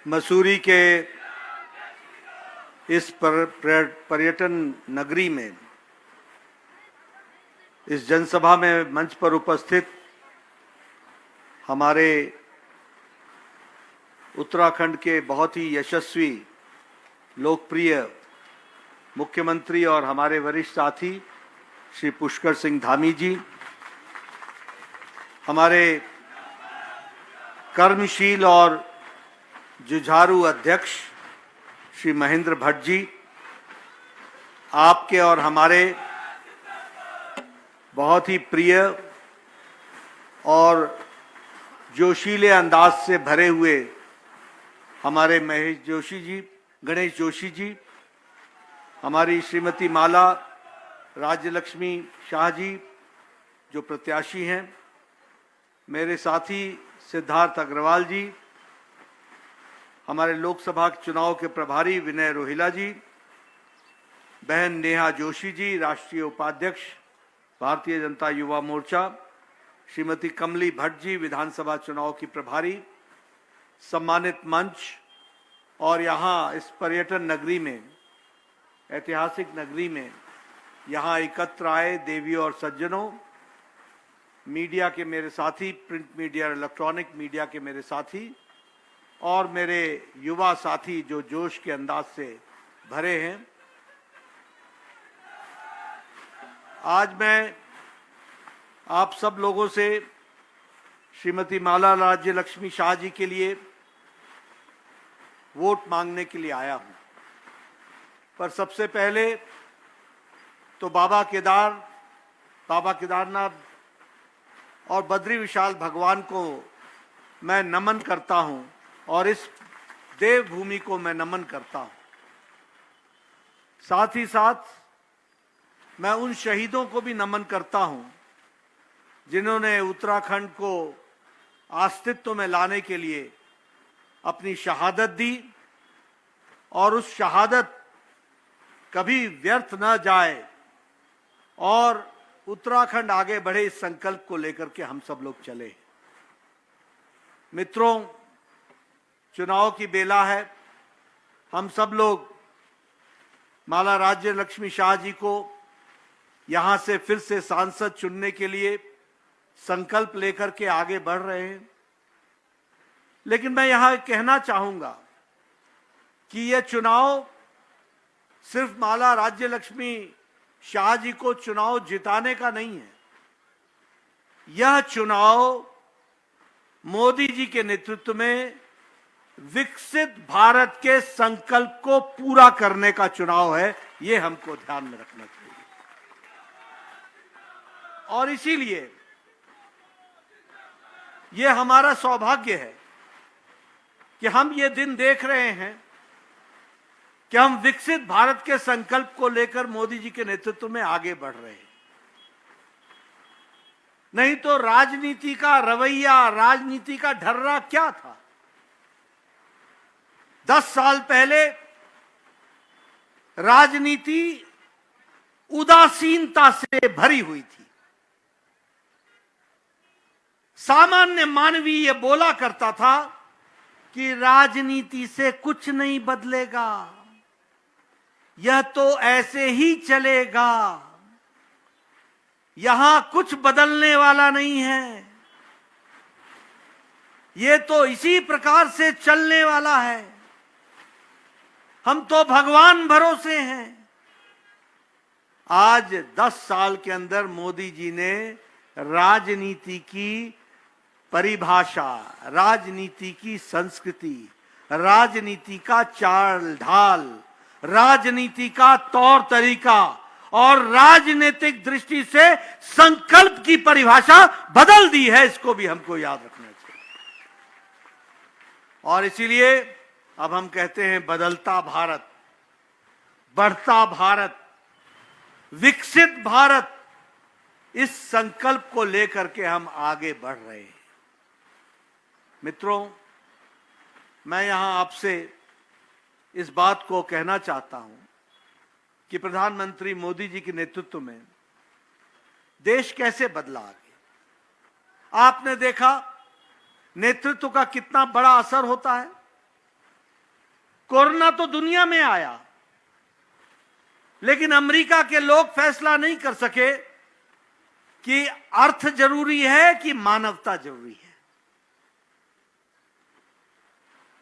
मसूरी के इस पर्यटन नगरी में इस जनसभा में मंच पर उपस्थित हमारे उत्तराखंड के बहुत ही यशस्वी लोकप्रिय मुख्यमंत्री और हमारे वरिष्ठ साथी श्री पुष्कर सिंह धामी जी, हमारे कर्मशील और जुझारू अध्यक्ष श्री महेंद्र भट्ट जी, आपके और हमारे बहुत ही प्रिय और जोशीले अंदाज से भरे हुए हमारे महेश जोशी जी, गणेश जोशी जी, हमारी श्रीमती माला राज्यलक्ष्मी शाह जी जो प्रत्याशी हैं, मेरे साथी सिद्धार्थ अग्रवाल जी, हमारे लोकसभा चुनाव के प्रभारी विनय रोहिला जी, बहन नेहा जोशी जी, राष्ट्रीय उपाध्यक्ष भारतीय जनता युवा मोर्चा, श्रीमती कमली भट्ट जी, विधानसभा चुनाव की प्रभारी, सम्मानित मंच और यहाँ इस पर्यटन नगरी में, ऐतिहासिक नगरी में यहाँ एकत्र आए देवी और सज्जनों, मीडिया के मेरे साथी, प्रिंट मीडिया, इलेक्ट्रॉनिक मीडिया के मेरे साथी और मेरे युवा साथी जो जोश के अंदाज से भरे हैं। आज मैं आप सब लोगों से श्रीमती माला राज्यलक्ष्मी शाह जी के लिए वोट मांगने के लिए आया हूं। पर सबसे पहले तो बाबा केदारनाथ और बद्री विशाल भगवान को मैं नमन करता हूं और इस देवभूमि को मैं नमन करता हूं। साथ ही साथ मैं उन शहीदों को भी नमन करता हूं जिन्होंने उत्तराखंड को अस्तित्व में लाने के लिए अपनी शहादत दी और उस शहादत कभी व्यर्थ न जाए और उत्तराखंड आगे बढ़े, इस संकल्प को लेकर के हम सब लोग चले। मित्रों, चुनाव की बेला है। हम सब लोग माला राज्यलक्ष्मी शाह जी को यहां से फिर से सांसद चुनने के लिए संकल्प लेकर के आगे बढ़ रहे हैं। लेकिन मैं यहां कहना चाहूंगा कि यह चुनाव सिर्फ माला राज्यलक्ष्मी शाह जी को चुनाव जिताने का नहीं है। यह चुनाव मोदी जी के नेतृत्व में विकसित भारत के संकल्प को पूरा करने का चुनाव है। यह हमको ध्यान में रखना चाहिए और इसीलिए यह हमारा सौभाग्य है कि हम ये दिन देख रहे हैं कि हम विकसित भारत के संकल्प को लेकर मोदी जी के नेतृत्व में आगे बढ़ रहे हैं। नहीं तो राजनीति का रवैया, राजनीति का ढर्रा क्या था? 10 साल पहले राजनीति उदासीनता से भरी हुई थी। सामान्य मानवी ये बोला करता था कि राजनीति से कुछ नहीं बदलेगा, यह तो ऐसे ही चलेगा, यहां कुछ बदलने वाला नहीं है, ये तो इसी प्रकार से चलने वाला है, हम तो भगवान भरोसे हैं। आज 10 साल के अंदर मोदी जी ने राजनीति की परिभाषा, राजनीति की संस्कृति, राजनीति का चाल ढाल, राजनीति का तौर तरीका और राजनीतिक दृष्टि से संकल्प की परिभाषा बदल दी है। इसको भी हमको याद रखना चाहिए और इसीलिए अब हम कहते हैं बदलता भारत, बढ़ता भारत, विकसित भारत, इस संकल्प को लेकर के हम आगे बढ़ रहे हैं। मित्रों, मैं यहां आपसे इस बात को कहना चाहता हूं कि प्रधानमंत्री मोदी जी के नेतृत्व में देश कैसे बदला आगे। आपने देखा नेतृत्व का कितना बड़ा असर होता है। कोरोना तो दुनिया में आया, लेकिन अमेरिका के लोग फैसला नहीं कर सके कि अर्थ जरूरी है कि मानवता जरूरी है।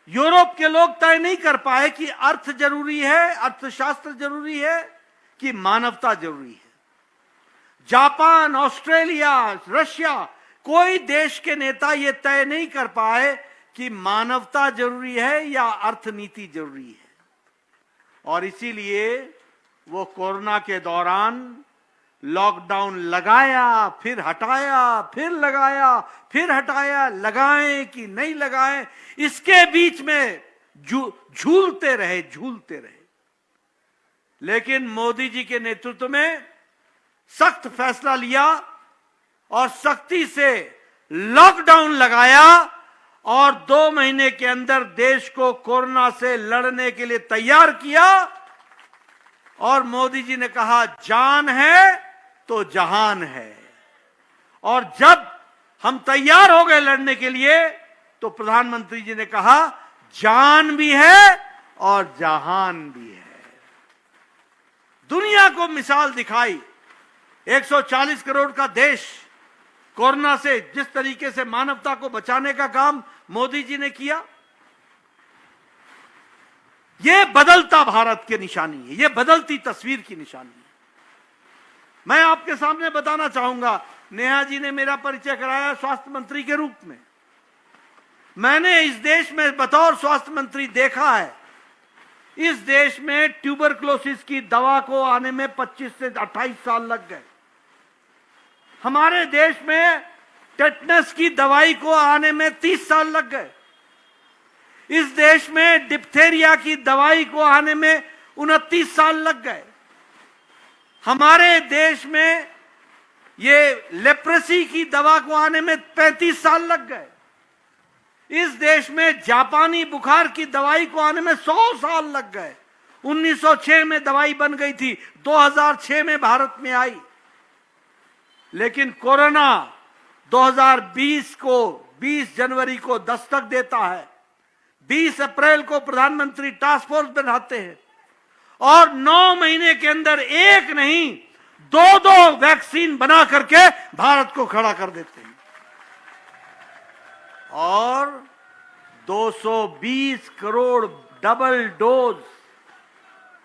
यूरोप के लोग तय नहीं कर पाए कि अर्थ जरूरी है, अर्थशास्त्र जरूरी है कि मानवता जरूरी है। जापान, ऑस्ट्रेलिया, रशिया, कोई देश के नेता यह तय नहीं कर पाए कि मानवता जरूरी है या अर्थनीति जरूरी है। और इसीलिए वो कोरोना के दौरान लॉकडाउन लगाया, फिर हटाया, फिर लगाया, फिर हटाया, लगाएं कि नहीं लगाएं, इसके बीच में झूलते रहे। लेकिन मोदी जी के नेतृत्व में सख्त फैसला लिया और सख्ती से लॉकडाउन लगाया और 2 महीने के अंदर देश को कोरोना से लड़ने के लिए तैयार किया। और मोदी जी ने कहा, जान है तो जहान है। और जब हम तैयार हो गए लड़ने के लिए, तो प्रधानमंत्री जी ने कहा, जान भी है और जहान भी है। दुनिया को मिसाल दिखाई। 140 करोड़ का देश, कोरोना से जिस तरीके से मानवता को बचाने का काम मोदी जी ने किया, यह बदलता भारत की निशानी है, यह बदलती तस्वीर की निशानी है। मैं आपके सामने बताना चाहूंगा, नेहा जी ने मेरा परिचय कराया स्वास्थ्य मंत्री के रूप में। मैंने इस देश में बतौर स्वास्थ्य मंत्री देखा है, इस देश में ट्यूबरक्लोसिस की दवा को आने में 25 से 28 साल लग गए। हमारे देश में टेटनस की दवाई को आने में 30 साल लग गए। इस देश में डिप्थेरिया की दवाई को आने में 29 साल लग गए। हमारे देश में ये लेप्रेसी की दवा को आने में 35 साल लग गए। इस देश में जापानी बुखार की दवाई को आने में 100 साल लग गए। 1906 में दवाई बन गई थी, 2006 में भारत में आई। लेकिन कोरोना 2020 को 20 जनवरी को दस्तक देता है। 20 अप्रैल को प्रधानमंत्री टास्क फोर्स बनाते हैं और 9 महीने के अंदर एक नहीं 2 वैक्सीन बना करके भारत को खड़ा कर देते हैं। और 220 crore double dose,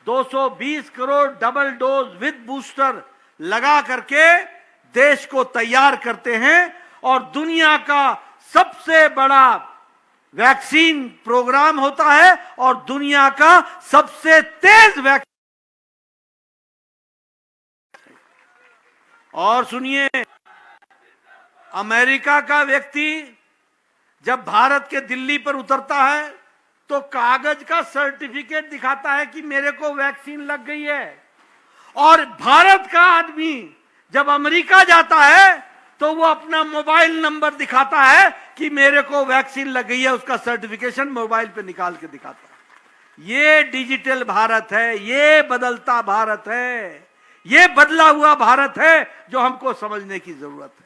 220 crore double dose with booster लगा करके देश को तैयार करते हैं। और दुनिया का सबसे बड़ा वैक्सीन प्रोग्राम होता है और दुनिया का सबसे तेज वैक्सीन। और सुनिए, अमेरिका का व्यक्ति जब भारत के दिल्ली पर उतरता है तो कागज का सर्टिफिकेट दिखाता है कि मेरे को वैक्सीन लग गई है। और भारत का आदमी जब अमेरिका जाता है तो वो अपना मोबाइल नंबर दिखाता है कि मेरे को वैक्सीन लग गई है, उसका सर्टिफिकेशन मोबाइल पे निकाल के दिखाता है। ये डिजिटल भारत है, ये बदलता भारत है, ये बदला हुआ भारत है जो हमको समझने की जरूरत है।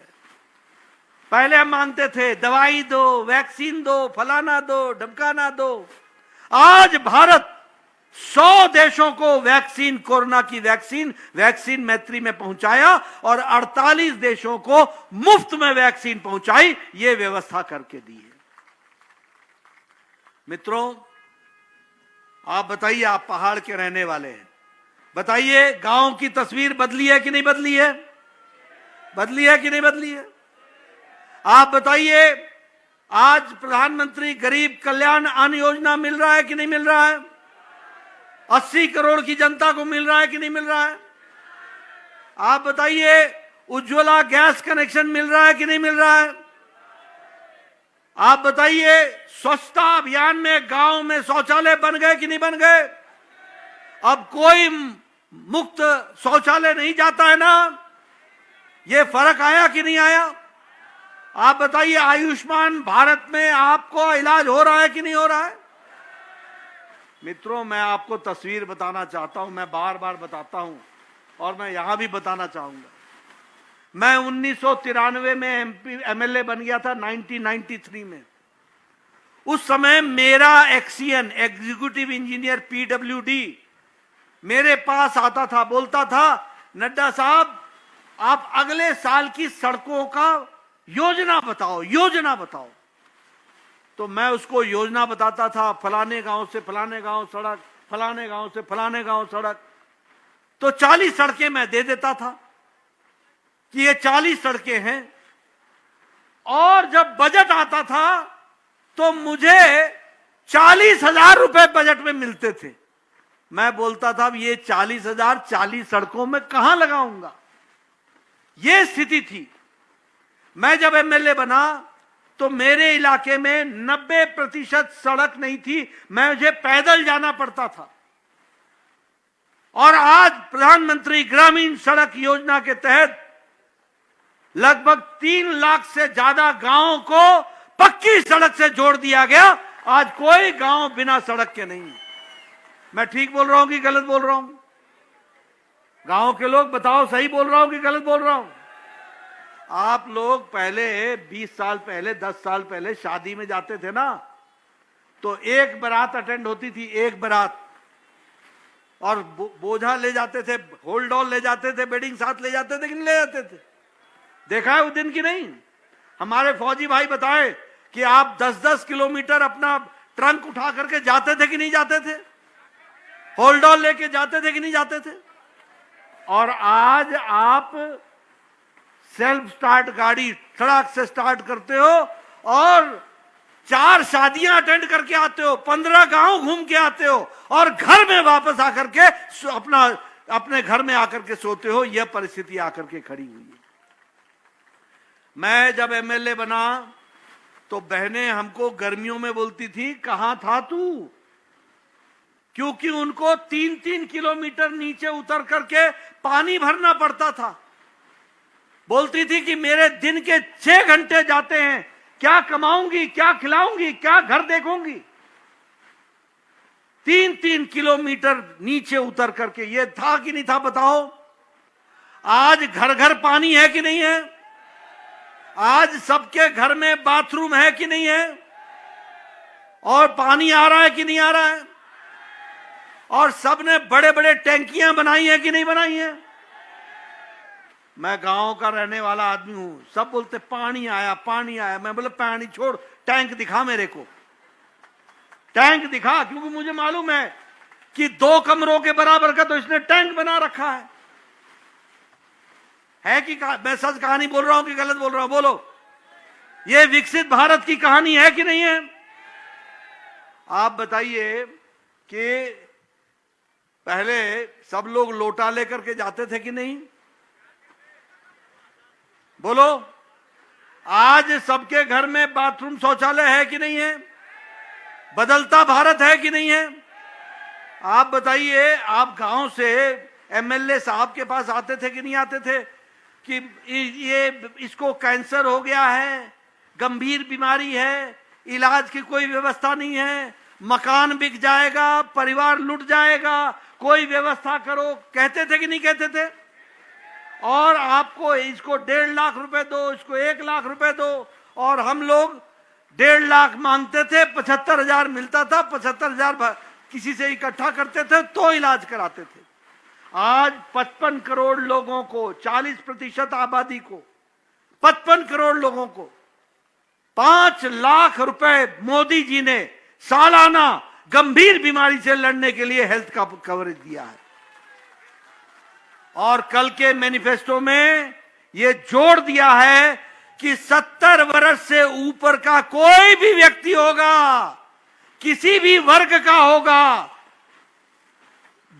पहले हम मानते थे दवाई दो, वैक्सीन दो, फलाना दो, ढमकाना दो। आज भारत 100 देशों को वैक्सीन, कोरोना की वैक्सीन मैत्री में पहुंचाया और 48 देशों को मुफ्त में वैक्सीन पहुंचाई, ये व्यवस्था करके दी है। मित्रों, आप बताइए, आप पहाड़ के रहने वाले हैं, बताइए गांव की तस्वीर बदली है कि नहीं बदली है? बदली है कि नहीं बदली है? आप बताइए, आज प्रधानमंत्री गरीब कल्याण अन्न योजना मिल रहा है कि नहीं मिल रहा है? 80 करोड़ की जनता को मिल रहा है कि नहीं मिल रहा है? आप बताइए, उज्ज्वला गैस कनेक्शन मिल रहा है कि नहीं मिल रहा है? आप बताइए, स्वच्छता अभियान में गांव में शौचालय बन गए कि नहीं बन गए? अब कोई मुक्त शौचालय नहीं जाता है ना? ये फर्क आया कि नहीं आया? आप बताइए, आयुष्मान भारत में आपको इलाज हो रहा है कि नहीं हो रहा है? मित्रों, मैं आपको तस्वीर बताना चाहता हूं, मैं बार बार बताता हूं और मैं यहां भी बताना चाहूंगा। मैं 1993 में एमएलए बन गया था, 1993 में। उस समय मेरा एक्सीएन एग्जीक्यूटिव इंजीनियर पीडब्ल्यूडी मेरे पास आता था, बोलता था नड्डा साहब आप अगले साल की सड़कों का योजना बताओ, योजना बताओ। तो मैं उसको योजना बताता था, फलाने गांव से फलाने गांव सड़क, फलाने गांव से फलाने गांव सड़क। तो 40 सड़कें मैं दे देता था कि ये 40 सड़कें हैं। और जब बजट आता था तो मुझे 40,000 रुपए बजट में मिलते थे। मैं बोलता था ये 40,000 40 सड़कों में कहां लगाऊंगा, ये स्थिति थी। मैं जब एमएलए बना तो मेरे इलाके में 90% सड़क नहीं थी, मुझे पैदल जाना पड़ता था। और आज प्रधानमंत्री ग्रामीण सड़क योजना के तहत लगभग 3 लाख से ज्यादा गांवों को पक्की सड़क से जोड़ दिया गया। आज कोई गांव बिना सड़क के नहीं। मैं ठीक बोल रहा हूं कि गलत बोल रहा हूं? गांव के लोग बताओ, सही बोल रहा हूं कि गलत बोल रहा हूं? आप लोग पहले 20 साल पहले, 10 साल पहले शादी में जाते थे ना, तो एक बारात अटेंड होती थी, एक बारात, और बोझा ले जाते थे, होल्ड ऑल ले जाते थे, बेडिंग साथ ले जाते थे कि नहीं ले जाते थे? देखा है उस दिन की नहीं? हमारे फौजी भाई बताए कि आप 10-10 किलोमीटर अपना ट्रंक उठा करके जाते थे कि नहीं जाते थे? होल्ड ऑल लेके जाते थे कि नहीं जाते थे? और आज आप सेल्फ स्टार्ट गाड़ी सड़क से स्टार्ट करते हो और 4 शादियां अटेंड करके आते हो, 15 गांव घूम के आते हो, और घर में वापस आकर के अपने घर में आकर के सोते हो। यह परिस्थिति आकर के खड़ी हुई है। मैं जब एमएलए बना तो बहनें हमको गर्मियों में बोलती थी कहां था तू, क्योंकि उनको 3-3 किलोमीटर नीचे उतर करके पानी भरना पड़ता था। बोलती थी कि मेरे दिन के 6 घंटे जाते हैं, क्या कमाऊंगी, क्या खिलाऊंगी, क्या घर देखूंगी? 3-3 किलोमीटर नीचे उतर करके। ये था कि नहीं था बताओ? आज घर घर पानी है कि नहीं है? आज सबके घर में बाथरूम है कि नहीं है? और पानी आ रहा है कि नहीं आ रहा है? और सबने बड़े बड़े टैंकियां बनाई है कि नहीं बनाई है? मैं गांव का रहने वाला आदमी हूं, सब बोलते पानी आया, पानी आया। मैं बोला पानी छोड़, टैंक दिखा मेरे को, टैंक दिखा। क्योंकि मुझे मालूम है कि 2 कमरों के बराबर का तो इसने टैंक बना रखा है कि मैं सच कहानी बोल रहा हूं कि गलत बोल रहा हूं? बोलो, ये विकसित भारत की कहानी है कि नहीं है? आप बताइए कि पहले सब लोग लोटा लेकर के जाते थे कि नहीं? बोलो, आज सबके घर में बाथरूम शौचालय है कि नहीं है? बदलता भारत है कि नहीं है? आप बताइए, आप गांव से एमएलए साहब के पास आते थे कि नहीं आते थे कि ये इसको कैंसर हो गया है, गंभीर बीमारी है, इलाज की कोई व्यवस्था नहीं है, मकान बिक जाएगा, परिवार लुट जाएगा, कोई व्यवस्था करो, कहते थे कि नहीं कहते थे? और आपको इसको 1.5 लाख रुपए दो, इसको 1 लाख रुपए दो, और हम लोग 1.5 लाख मांगते थे, 75,000 मिलता था, 75,000 किसी से इकट्ठा करते थे तो इलाज कराते थे। आज 55 करोड़ लोगों को, 40% आबादी को, 55 करोड़ लोगों को 5 लाख रुपए मोदी जी ने सालाना गंभीर बीमारी से लड़ने के लिए हेल्थ का कवरेज दिया है। और कल के मैनिफेस्टो में यह जोड़ दिया है कि 70 वर्ष से ऊपर का कोई भी व्यक्ति होगा, किसी भी वर्ग का होगा,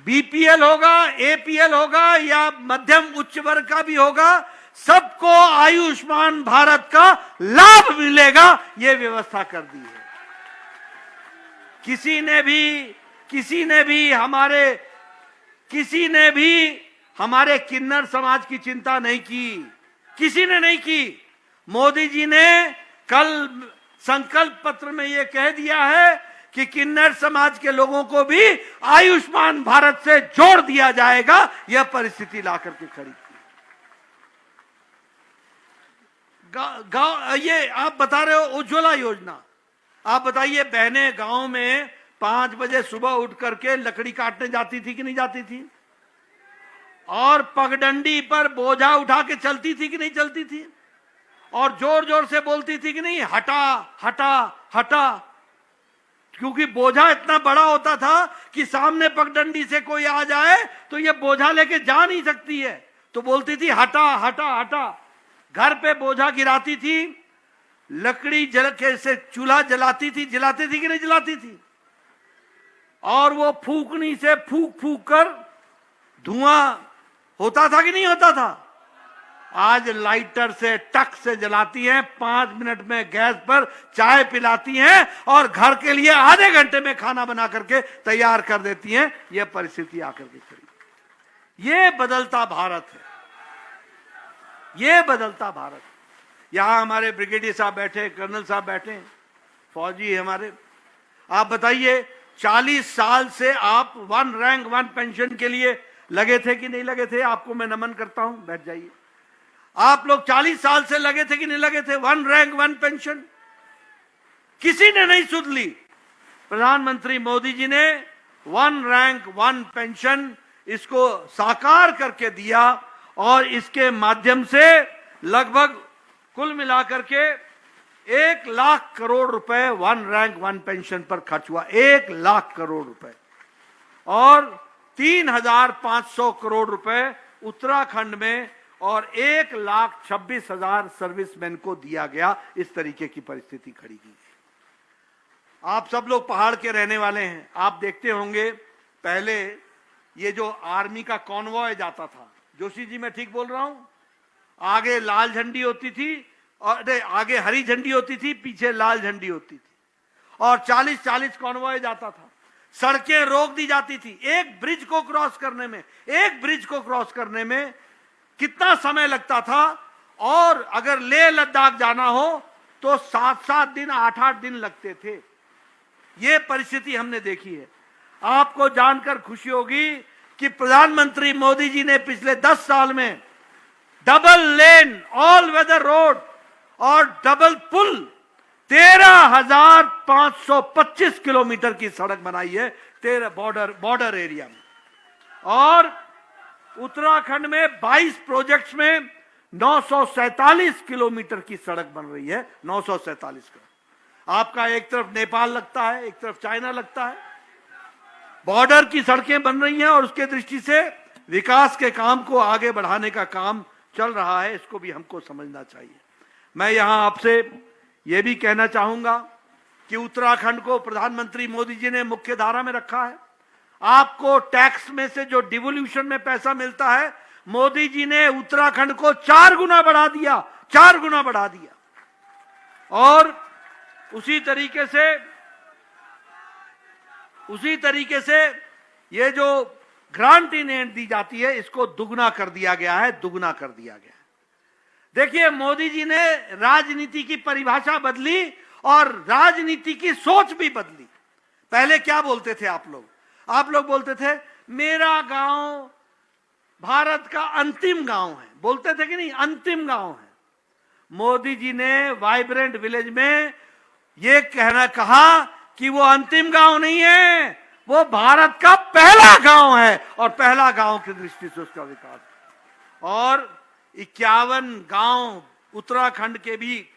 बीपीएल होगा, एपीएल होगा या मध्यम उच्च वर्ग का भी होगा, सबको आयुष्मान भारत का लाभ मिलेगा। यह व्यवस्था कर दी है। किसी ने भी हमारे किन्नर समाज की चिंता नहीं की, किसी ने नहीं की। मोदी जी ने कल संकल्प पत्र में यह कह दिया है कि किन्नर समाज के लोगों को भी आयुष्मान भारत से जोड़ दिया जाएगा। यह परिस्थिति ला करके खड़ी की। ये आप बता रहे हो उज्ज्वला योजना, आप बताइए, बहनें गांव में 5 बजे सुबह उठ करके लकड़ी काटने जाती थी कि नहीं जाती थी? और पगडंडी पर बोझा उठा के चलती थी कि नहीं चलती थी? और जोर जोर से बोलती थी कि नहीं, हटा हटा हटा, क्योंकि बोझा इतना बड़ा होता था कि सामने पगडंडी से कोई आ जाए तो ये बोझा लेके जा नहीं सकती है, तो बोलती थी हटा हटा हटा। घर पे बोझा गिराती थी, लकड़ी जल के से चूल्हा जलाती थी कि नहीं जलाती थी? और वो फूकनी से फूक फूक कर धुआं होता था कि नहीं होता था? आज लाइटर से टक से जलाती हैं, 5 मिनट में गैस पर चाय पिलाती हैं और घर के लिए आधे घंटे में खाना बना करके तैयार कर देती हैं। यह परिस्थिति आकर के खड़ी। ये बदलता भारत है, ये बदलता भारत। यहां हमारे ब्रिगेडियर साहब बैठे, कर्नल साहब बैठे, फौजी हमारे। आप बताइए, 40 साल से आप 1 रैंक 1 पेंशन के लिए लगे थे कि नहीं लगे थे? आपको मैं नमन करता हूं, बैठ जाइए। आप लोग 40 साल से लगे थे कि नहीं लगे थे? 1 रैंक 1 पेंशन किसी ने नहीं सुध ली। प्रधानमंत्री मोदी जी ने 1 रैंक 1 पेंशन इसको साकार करके दिया और इसके माध्यम से लगभग कुल मिलाकर के 1 लाख करोड़ रुपए 1 रैंक 1 पेंशन पर खर्च हुआ। 1 लाख करोड़ रुपए। और 3,500 करोड़ रुपए उत्तराखंड में और 1,26,000 सर्विसमैन को दिया गया। इस तरीके की परिस्थिति खड़ी की। आप सब लोग पहाड़ के रहने वाले हैं, आप देखते होंगे पहले ये जो आर्मी का कॉन्वॉय जाता था, जोशी जी मैं ठीक बोल रहा हूं? आगे लाल झंडी होती थी और आगे हरी झंडी होती थी, पीछे लाल झंडी होती थी और 40-40 कॉन्वॉय जाता था। सड़कें रोक दी जाती थी। एक ब्रिज को क्रॉस करने में कितना समय लगता था? और अगर लेह लद्दाख जाना हो तो 7-7 दिन 8-8 दिन लगते थे। यह परिस्थिति हमने देखी है। आपको जानकर खुशी होगी कि प्रधानमंत्री मोदी जी ने पिछले 10 साल में double lane all weather road और डबल पुल 13,525 किलोमीटर की सड़क बनाई है 13 बॉर्डर एरिया में। और उत्तराखंड में 22 प्रोजेक्ट्स में 947 किलोमीटर की सड़क बन रही है। 947 का। आपका एक तरफ नेपाल लगता है, एक तरफ चाइना लगता है। बॉर्डर की सड़कें बन रही हैं और उसके दृष्टि से विकास के काम को आगे बढ़ाने का काम चल रहा है। इसको भी हमको समझना चाहिए। मैं यहां आपसे यह भी कहना चाहूंगा कि उत्तराखंड को प्रधानमंत्री मोदी जी ने मुख्य धारा में रखा है। आपको टैक्स में से जो डिवोल्यूशन में पैसा मिलता है, मोदी जी ने उत्तराखंड को 4 गुना बढ़ा दिया, 4 गुना बढ़ा दिया। और उसी तरीके से ये जो ग्रांट इन एड दी जाती है, इसको दुगना कर दिया गया है, दुगना कर दिया गया है। देखिए, मोदी जी ने राजनीति की परिभाषा बदली और राजनीति की सोच भी बदली। पहले क्या बोलते थे आप लोग बोलते थे मेरा गांव भारत का अंतिम गांव है, बोलते थे कि नहीं? अंतिम गांव है। मोदी जी ने वाइब्रेंट विलेज में यह कहा कि वो अंतिम गांव नहीं है, वो भारत का पहला गांव है और पहला गांव की दृष्टि से उसका विकास। और 51 गांव उत्तराखंड के भी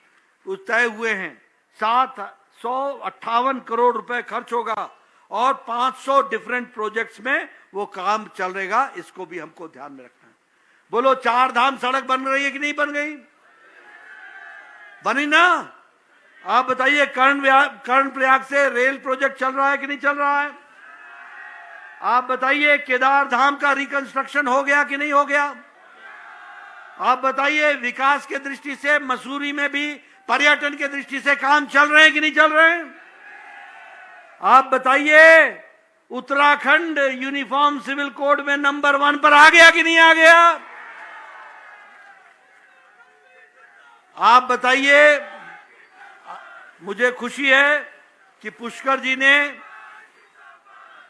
तय हुए हैं। 758 करोड़ रुपए खर्च होगा और 500 डिफरेंट प्रोजेक्ट्स में वो काम चल रहेगा। इसको भी हमको ध्यान में रखना है। बोलो, 4 धाम सड़क बन रही है कि नहीं बन गई? बनी ना? आप बताइए, कर्णप्रयाग से रेल प्रोजेक्ट चल रहा है कि नहीं चल रहा है? आप बताइए, केदार धाम का रिकंस्ट्रक्शन हो गया कि नहीं हो गया? आप बताइए, विकास के दृष्टि से मसूरी में भी पर्यटन के दृष्टि से काम चल रहे हैं कि नहीं चल रहे हैं? आप बताइए, उत्तराखंड यूनिफॉर्म सिविल कोड में नंबर 1 पर आ गया कि नहीं आ गया? आप बताइए। मुझे खुशी है कि पुष्कर जी ने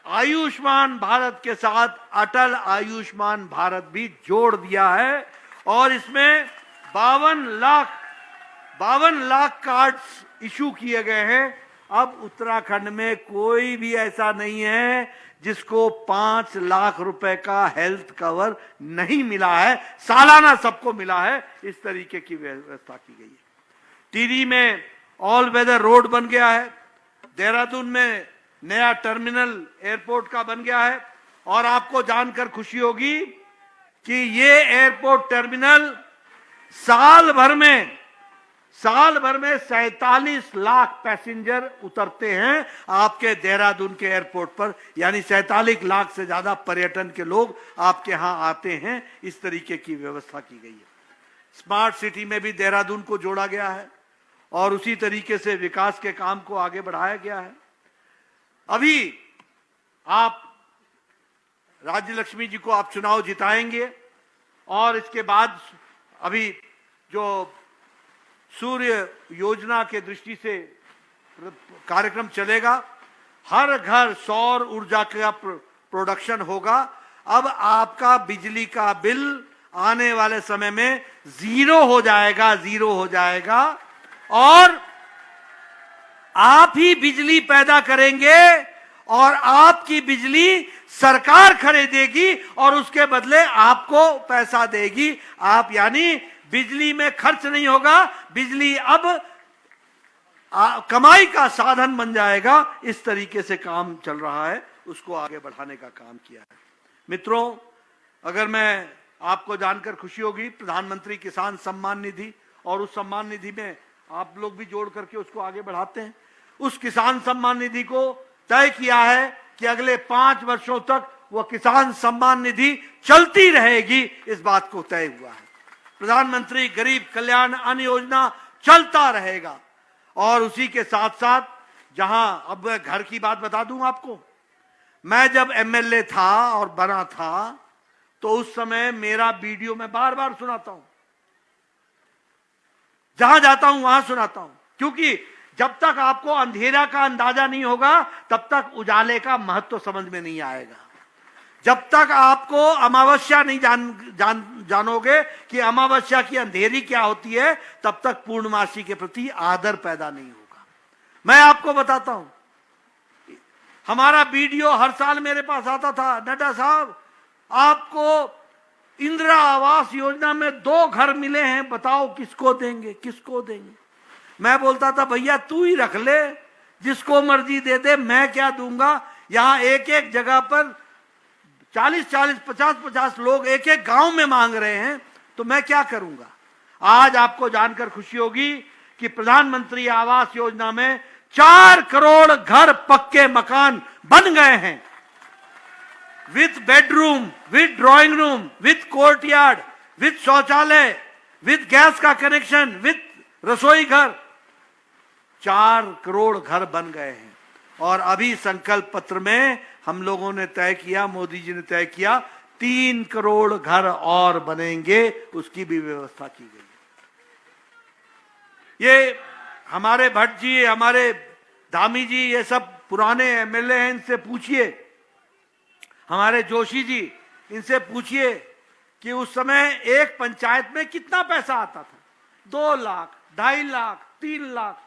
आयुष्मान भारत के साथ अटल आयुष्मान भारत भी जोड़ दिया है और इसमें 52 लाख कार्ड्स इशू किए गए हैं अब उत्तराखंड में कोई भी ऐसा नहीं है जिसको 5 लाख रुपए का हेल्थ कवर नहीं मिला है। सालाना सबको मिला है। इस तरीके की व्यवस्था की गई है। टिहरी में ऑल वेदर रोड बन गया है। देहरादून में नया टर्मिनल एयरपोर्ट का बन गया है। और आपको जानकर खुशी होगी कि ये एयरपोर्ट टर्मिनल साल भर में 47 लाख पैसेंजर उतरते हैं आपके देहरादून के एयरपोर्ट पर। यानी 47 लाख से ज्यादा पर्यटन के लोग आपके यहां आते हैं। इस तरीके की व्यवस्था की गई है। स्मार्ट सिटी में भी देहरादून को जोड़ा गया है और उसी तरीके से विकास के काम को आगे बढ़ाया गया है। अभी आप राज्य लक्ष्मी जी को आप चुनाव जिताएंगे और इसके बाद अभी जो सूर्य योजना के दृष्टि से कार्यक्रम चलेगा, हर घर सौर ऊर्जा का प्रोडक्शन होगा। अब आपका बिजली का बिल आने वाले समय में जीरो हो जाएगा और आप ही बिजली पैदा करेंगे और आपकी बिजली सरकार खरीदेगी और उसके बदले आपको पैसा देगी। आप यानी बिजली में खर्च नहीं होगा, बिजली अब कमाई का साधन बन जाएगा। इस तरीके से काम चल रहा है, उसको आगे बढ़ाने का काम किया है। मित्रों, अगर मैं आपको जानकर खुशी होगी, प्रधानमंत्री किसान सम्मान निधि और उस सम्मान निधि में आप लोग भी जोड़ करके उसको आगे बढ़ाते हैं। उस किसान सम्मान निधि को तय किया है कि अगले 5 वर्षों तक वह किसान सम्मान निधि चलती रहेगी। इस बात को तय हुआ है। प्रधानमंत्री गरीब कल्याण अन्न योजना चलता रहेगा। और उसी के साथ साथ जहां अब मैं घर की बात बता दूं आपको, मैं जब एमएलए था और बना था तो उस समय मेरा वीडियो मैं बार बार सुनाता हूं, जहां जाता हूं वहां सुनाता हूं, क्योंकि जब तक आपको अंधेरा का अंदाजा नहीं होगा तब तक उजाले का महत्व समझ में नहीं आएगा। जब तक आपको अमावस्या नहीं जानोगे कि अमावस्या की अंधेरी क्या होती है, तब तक पूर्णमासी के प्रति आदर पैदा नहीं होगा। मैं आपको बताता हूं, हमारा वीडियो हर साल मेरे पास आता था, नड्डा साहब आपको इंदिरा आवास योजना में 2 घर मिले हैं, बताओ किसको देंगे। मैं बोलता था भैया तू ही रख ले, जिसको मर्जी दे दे, मैं क्या दूंगा। यहां एक जगह पर 40-40, 50-50 लोग एक गांव में मांग रहे हैं, तो मैं क्या करूंगा। आज आपको जानकर खुशी होगी कि प्रधानमंत्री आवास योजना में 4 करोड़ घर पक्के मकान बन गए हैं, with bedroom, with drawing room, with courtyard, with शौचालय, विथ गैस का कनेक्शन, विथ रसोई घर। 4 करोड़ घर बन गए हैं। और अभी संकल्प पत्र में हम लोगों ने तय किया, मोदी जी ने तय किया, 3 करोड़ घर और बनेंगे, उसकी भी व्यवस्था की गई। ये हमारे भट्ट जी, हमारे धामी जी, ये सब पुराने एमएलए हैं, इनसे पूछिए। हमारे जोशी जी, इनसे पूछिए कि उस समय एक पंचायत में कितना पैसा आता था। 2 लाख, 2.5 लाख, 3 लाख।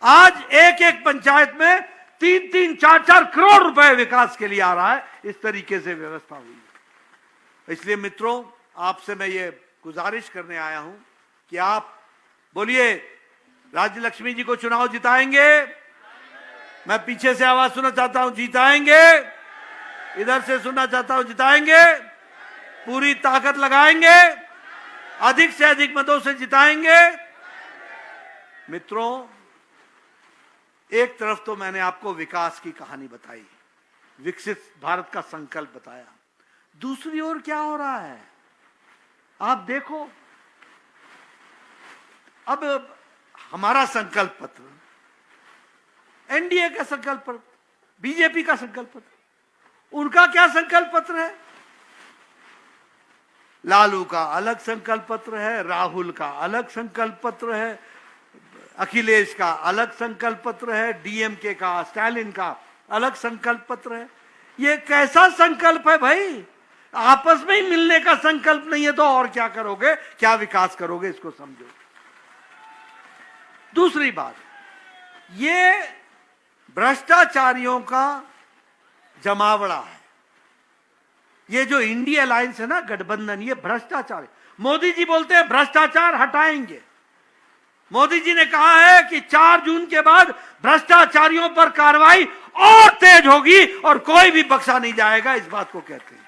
आज एक पंचायत में 3-3, 4-4 करोड़ रुपए विकास के लिए आ रहा है। इस तरीके से व्यवस्था हुई है। इसलिए मित्रों, आपसे मैं ये गुजारिश करने आया हूं कि आप बोलिए, राज्य लक्ष्मी जी को चुनाव जिताएंगे। मैं पीछे से आवाज सुनना चाहता हूं, जिताएंगे। इधर से सुनना चाहता हूं, जिताएंगे। पूरी ताकत लगाएंगे, अधिक से अधिक मतों से जिताएंगे। मित्रों, एक तरफ तो मैंने आपको विकास की कहानी बताई, विकसित भारत का संकल्प बताया। दूसरी ओर क्या हो रहा है आप देखो। अब हमारा संकल्प पत्र, एनडीए का संकल्प पत्र, बीजेपी का संकल्प पत्र, उनका क्या संकल्प पत्र है। लालू का अलग संकल्प पत्र है, राहुल का अलग संकल्प पत्र है, अखिलेश का अलग संकल्प पत्र है, डीएमके का, स्टालिन का अलग संकल्प पत्र है। ये कैसा संकल्प है भाई। आपस में ही मिलने का संकल्प नहीं है तो और क्या करोगे, क्या विकास करोगे, इसको समझो। दूसरी बात, ये भ्रष्टाचारियों का जमावड़ा है। ये जो इंडिया अलायंस है ना, गठबंधन, ये भ्रष्टाचार है। मोदी जी बोलते हैं भ्रष्टाचार हटाएंगे। मोदी जी ने कहा है कि 4 जून के बाद भ्रष्टाचारियों पर कार्रवाई और तेज होगी और कोई भी बख्शा नहीं जाएगा, इस बात को कहते हैं।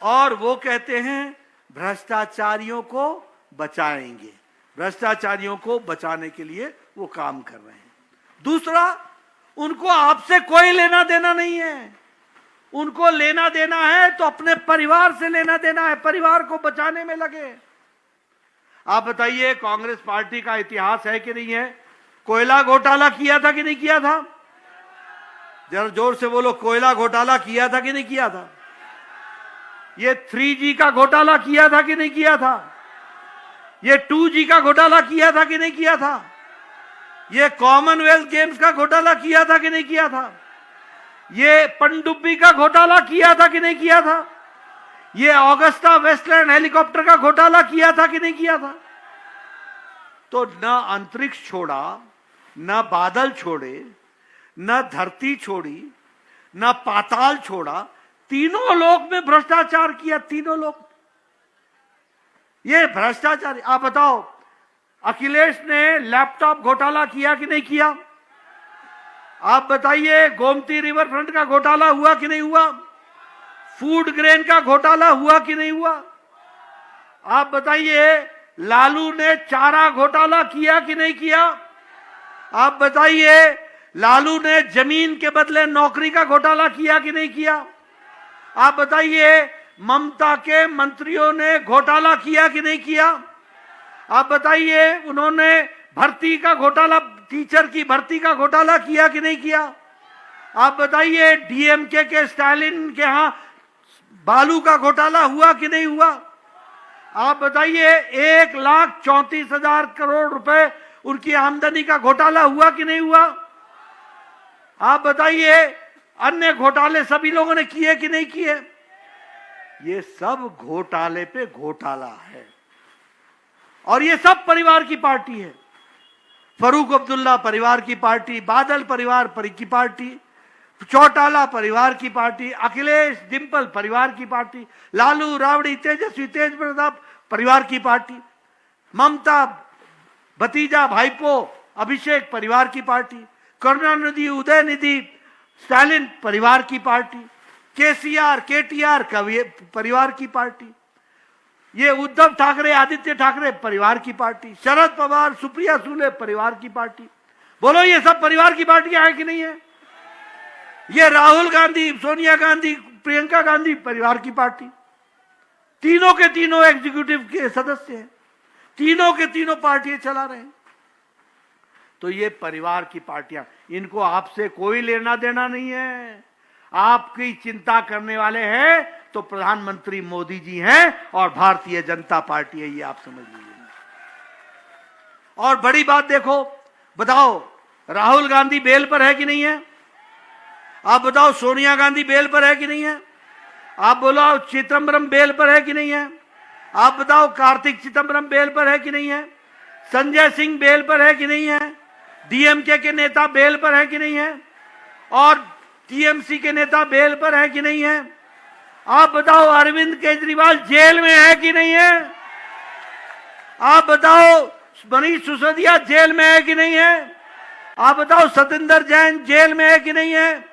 और वो कहते हैं भ्रष्टाचारियों को बचाएंगे। भ्रष्टाचारियों को बचाने के लिए वो काम कर रहे हैं। दूसरा, उनको आपसे कोई लेना देना नहीं है। उनको लेना देना है तो अपने परिवार से लेना देना है, परिवार को बचाने में लगे। आप बताइए, कांग्रेस पार्टी का इतिहास है कि नहीं है? कोयला घोटाला किया था कि नहीं किया था? जरा जोर से बोलो, कोयला घोटाला किया था कि नहीं किया था? ये 3G का घोटाला किया था कि नहीं किया था? ये 2G का घोटाला किया था कि नहीं किया था? ये कॉमनवेल्थ गेम्स का घोटाला किया था कि नहीं किया था? ये पनडुब्बी का घोटाला किया था कि नहीं किया था? ये ऑगस्टा वेस्टलैंड हेलीकॉप्टर का घोटाला किया था कि नहीं किया था? तो न अंतरिक्ष छोड़ा, न बादल छोड़े, न धरती छोड़ी, न पाताल छोड़ा, तीनों लोक में भ्रष्टाचार किया। तीनों लोक ये भ्रष्टाचार। आप बताओ, अखिलेश ने लैपटॉप घोटाला किया कि नहीं किया? आप बताइए, गोमती रिवर फ्रंट का घोटाला हुआ कि नहीं हुआ? फूड ग्रेन का घोटाला हुआ कि नहीं हुआ? आप बताइए, लालू ने चारा घोटाला किया कि नहीं किया? आप बताइए, लालू ने जमीन के बदले नौकरी का घोटाला किया कि नहीं किया? आप बताइए, ममता के मंत्रियों ने घोटाला किया कि नहीं किया? आप बताइए, उन्होंने भर्ती का घोटाला, टीचर की भर्ती का घोटाला किया कि नहीं किया? आप बताइए, डीएमके के स्टालिन के यहां बालू का घोटाला हुआ कि नहीं हुआ? आप बताइए, 1,34,000 करोड़ रुपए उनकी आमदनी का घोटाला हुआ कि नहीं हुआ? आप बताइए, अन्य घोटाले सभी लोगों ने किए कि नहीं किए? ये सब घोटाले पे घोटाला है और ये सब परिवार की पार्टी है। फरूक अब्दुल्ला परिवार की पार्टी, बादल परिवार की पार्टी, चौटाला परिवार की पार्टी, अखिलेश डिंपल परिवार की पार्टी, लालू राबड़ी तेजस्वी तेज प्रताप परिवार की पार्टी, ममता भतीजा भाईपो अभिषेक परिवार की पार्टी, करुणानिधि उदयनिधि स्टालिन परिवार की पार्टी, केसीआर केटीआर परिवार की पार्टी, ये उद्धव ठाकरे आदित्य ठाकरे परिवार की पार्टी, शरद पवार सुप्रिया सुले परिवार की पार्टी। बोलो, ये सब परिवार की पार्टियां हैं कि नहीं है? ये राहुल गांधी, सोनिया गांधी, प्रियंका गांधी परिवार की पार्टी। तीनों के तीनों एग्जीक्यूटिव के सदस्य हैं, तीनों के तीनों पार्टियां चला रहे हैं। तो ये परिवार की पार्टियां, इनको आपसे कोई लेना देना नहीं है। आपकी चिंता करने वाले हैं तो प्रधानमंत्री मोदी जी हैं और भारतीय जनता पार्टी है, ये आप समझ लीजिए। और बड़ी बात देखो, बताओ, राहुल गांधी बेल पर है कि नहीं है? आप बताओ, सोनिया गांधी बेल पर है कि नहीं है? आप बोलो, चिदम्बरम बेल पर है कि नहीं है? आप बताओ, कार्तिक चिदम्बरम बेल पर है कि नहीं है? संजय सिंह बेल पर है कि नहीं है? डीएमके के नेता बेल पर है कि नहीं है? और टीएमसी के नेता बेल पर है कि नहीं है? आप बताओ, अरविंद केजरीवाल जेल में है कि नहीं है? आप बताओ, मनीष सिसोदिया जेल में है कि नहीं है? आप बताओ, सतेंद्र जैन जेल में है कि नहीं है?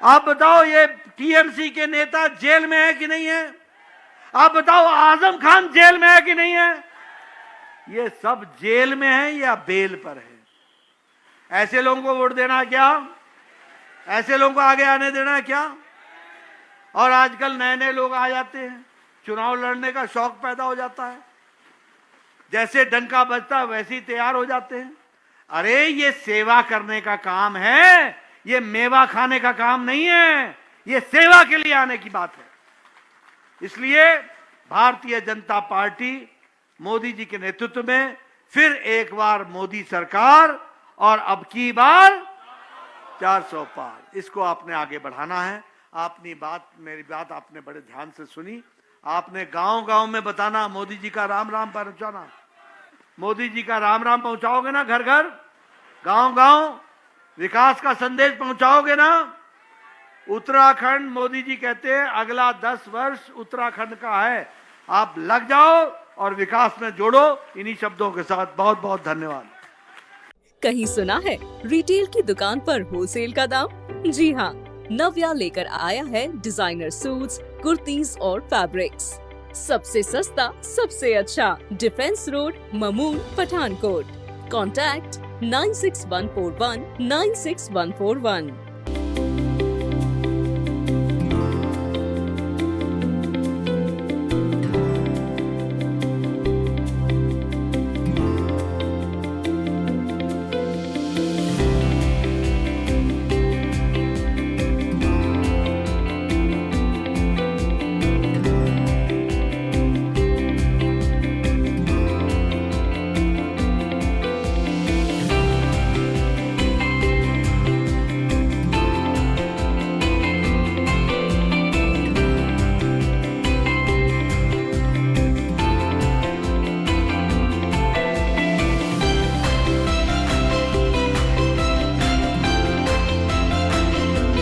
आप बताओ, ये टीएमसी के नेता जेल में है कि नहीं है? आप बताओ, आजम खान जेल में है कि नहीं है? ये सब जेल में है या बेल पर है? ऐसे लोगों को वोट देना है क्या? ऐसे लोगों को आगे आने देना है क्या? और आजकल नए नए लोग आ जाते हैं, चुनाव लड़ने का शौक पैदा हो जाता है, जैसे डंका बजता है वैसे ही तैयार हो जाते हैं। अरे, ये सेवा करने का काम है, ये मेवा खाने का काम नहीं है, ये सेवा के लिए आने की बात है। इसलिए भारतीय जनता पार्टी मोदी जी के नेतृत्व में फिर एक बार मोदी सरकार, और अब की बार 400 पार, इसको आपने आगे बढ़ाना है। आपने बात, मेरी बात आपने बड़े ध्यान से सुनी। आपने गांव गांव में बताना, मोदी जी का राम राम पहुंचाना। मोदी जी का राम राम पहुंचाओगे ना, घर घर, गांव गांव, विकास का संदेश पहुंचाओगे ना? उत्तराखंड, मोदी जी कहते हैं अगला 10 वर्ष उत्तराखंड का है, आप लग जाओ और विकास में जोड़ो। इन्हीं शब्दों के साथ बहुत बहुत धन्यवाद। कहीं सुना है रिटेल की दुकान पर होलसेल का दाम? जी हाँ, नव्या लेकर आया है डिजाइनर सूट्स, कुर्तीज और फैब्रिक्स। सबसे सस्ता, सबसे अच्छा, defence road, Mamun, Pathankot. Contact 9614196141।